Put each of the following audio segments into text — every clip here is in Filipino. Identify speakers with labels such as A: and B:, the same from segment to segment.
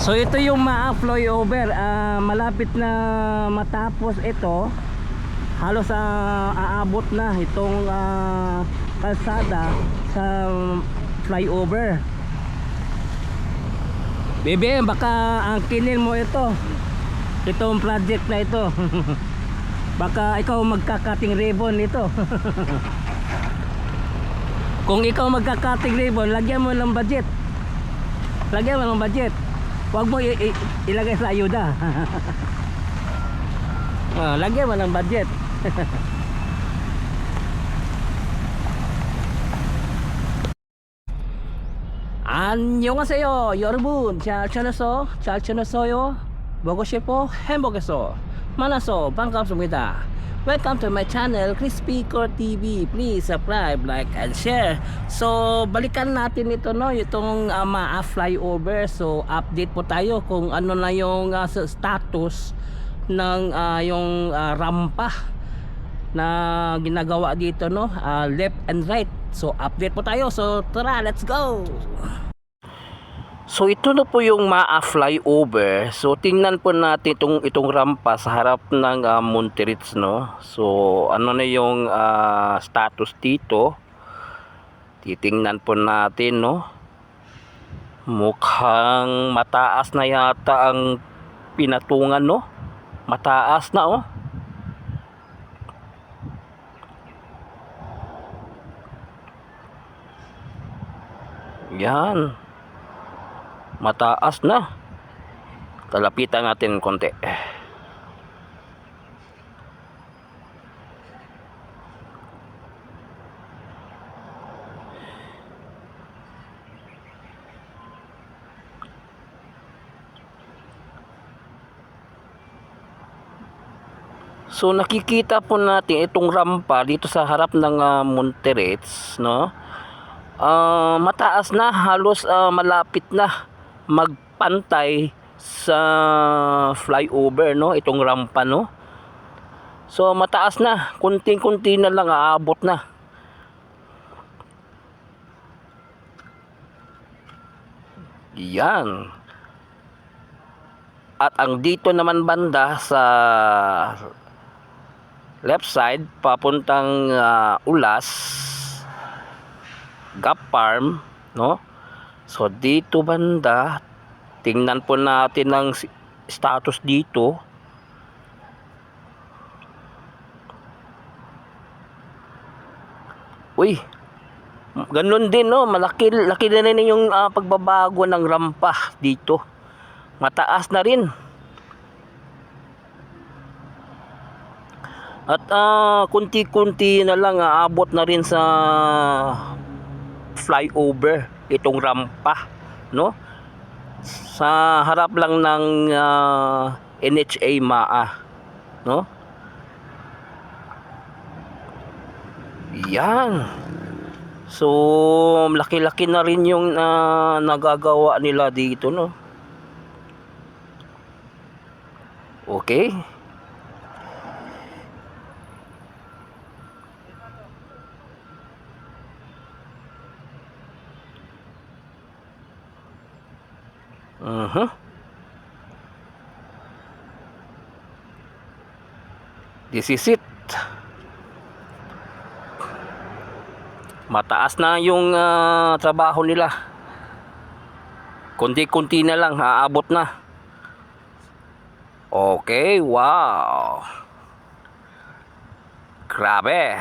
A: So ito yung ma-flyover, malapit na matapos ito. Halos aabot na itong kalsada sa flyover. Bebe, baka angkinin mo itong project na ito. Baka ikaw magka-cutting ribbon nito. Kung ikaw magka-cutting ribbon, lagyan mo ng budget. Lagyan mo ng budget. Huwag mo ilagay sa ayuda. Lagyan mo ng budget. 안녕하세요 여러분. 잘 지냈어요? 보고 싶어 행복해서 만나서 반갑습니다. Welcome to my channel Crispy Core TV. Please subscribe, like and share. So balikan natin ito, no, itong flyover. So update po tayo kung ano na yung status ng yung rampa na ginagawa dito, no, left and right. So update po tayo. So tara, let's go. So ito na po yung flyover. So tingnan po natin itong rampa sa harap ng Monterits, no. So ano na yung status dito? Titingnan po natin, no. Mukhang mataas na yata ang pinatungan, no. Mataas na, oh. Yan. Mataas na. Talapitan natin konti. So nakikita po natin itong rampa dito sa harap ng Monterits, no. Mataas na, halos malapit na magpantay sa flyover, no, itong rampa, no. So mataas na, kunting-kunti na lang aabot na. Yan. At ang dito naman banda sa left side papuntang Ulas Gap Farm, no. So dito banda, tingnan po natin ang status dito. Uy, ganun din, no, laki na rin yung pagbabago ng rampa dito. Mataas na rin. At kunti-kunti na lang aabot na rin sa flyover itong rampa, no, sa harap lang ng NHA MAA, no. Yan. So laki-laki na rin yung nagagawa nila dito, no. Okay. This is it. Mataas na yung trabaho nila. Kunti-kunti na lang, aabot na. Okay, wow. Grabe.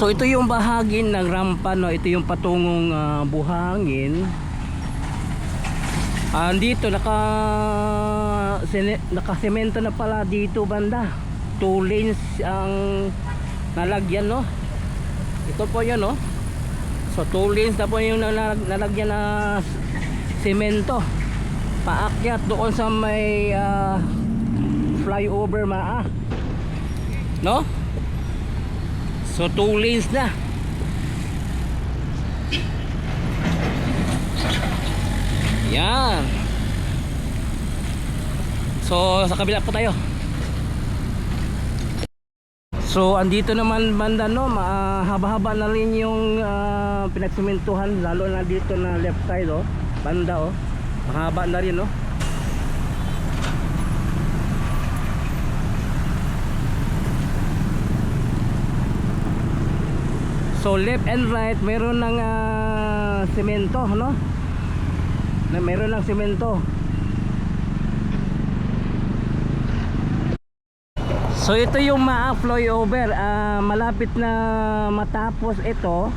A: So ito yung bahagi ng rampa, no? Ito yung patungong buhangin. Dito nakasemento na pala dito banda. 2 lanes ang nalagyan, no? Ito po yun, no? So 2 lanes na po yung nalagyan na semento. Paakyat doon sa may flyover no? So 2 lanes na. Yan. So sa kabila po tayo. So andito naman banda, no, haba-haba na rin yung pinagsimentuhan, lalo na dito na left side, oh, banda, oh. Mahaba na rin, no. So left and right meron ng semento, no? Meron ng semento. So ito yung flyover, malapit na matapos ito.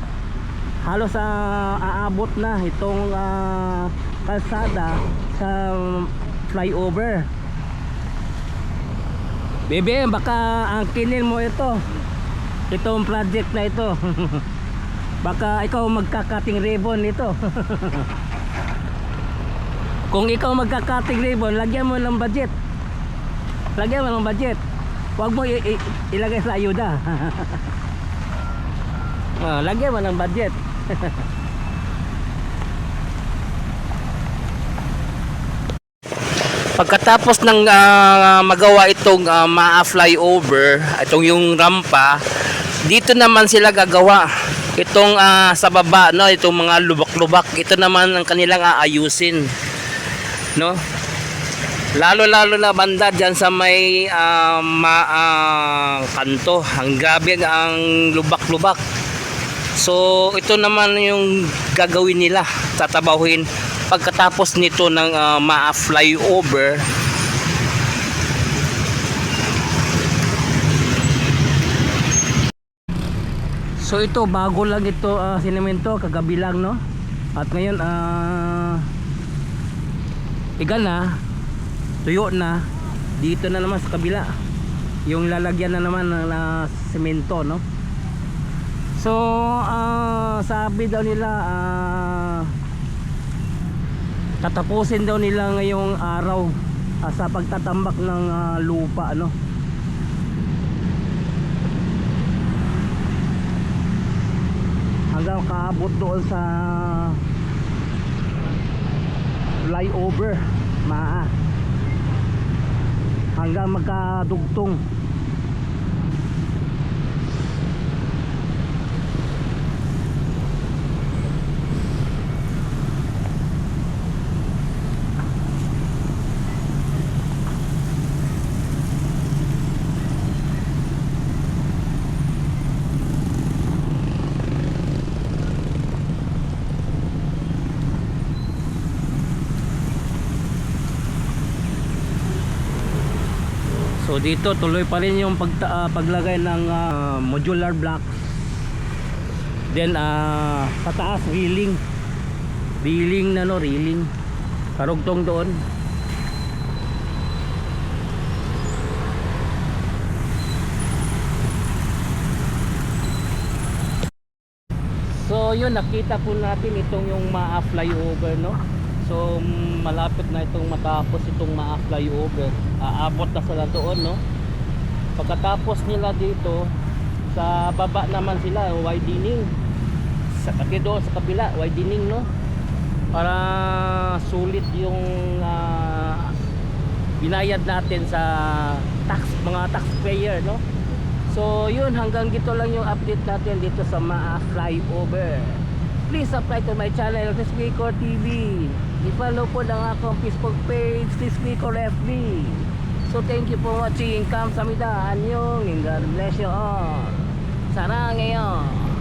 A: Halos aabot na itong kalsada sa flyover. Bebe, baka angkinin mo itong project na ito. Baka ikaw magka-cutting ribbon nito. Kung ikaw magka-cutting ribbon, lagyan mo ng budget. Lagyan mo ng budget. Huwag mo ilagay sa ayuda. Lagyan mo ng budget. Pagkatapos ng magawa itong flyover, itong yung rampa, dito naman sila gagawa itong sa baba, no, itong mga lubak-lubak. Ito naman ang kanilang aayusin, no? Lalo na banda dyan sa may kanto. Ang grabe ang lubak-lubak. So ito naman yung gagawin nila, tatabahuin pagkatapos nito ng flyover. So ito bago lang ito sinemento, kagabi lang, no? At ngayon iga na, tuyo na. Dito na naman sa kabila yung lalagyan na naman ng semento, no? So sabi daw nila tatapusin daw nila ngayong araw sa pagtatambak ng lupa, no? Hanggang kaabot doon sa flyover, hanggang magkadugtong. So dito tuloy pa rin yung paglagay ng modular blocks. Then sa taas railing na, no, railing karugtong doon. So yun, nakita po natin itong yung flyover, no. So malapit na itong matapos itong flyover. Aabot na sila doon, no. Pagkatapos nila dito, sa baba naman sila widening. Sa doon sa kabila widening, no. Para sulit yung binayad natin sa mga taxpayer, no. So yun, hanggang dito lang yung update natin dito sa flyover. Please subscribe to my channel, Crispy Core TV. I-follow po ng akong Facebook page, Crispy Core FB. So thank you for watching. Kamsahamnida. Annyeong. And God bless you all. Sarang ngayon.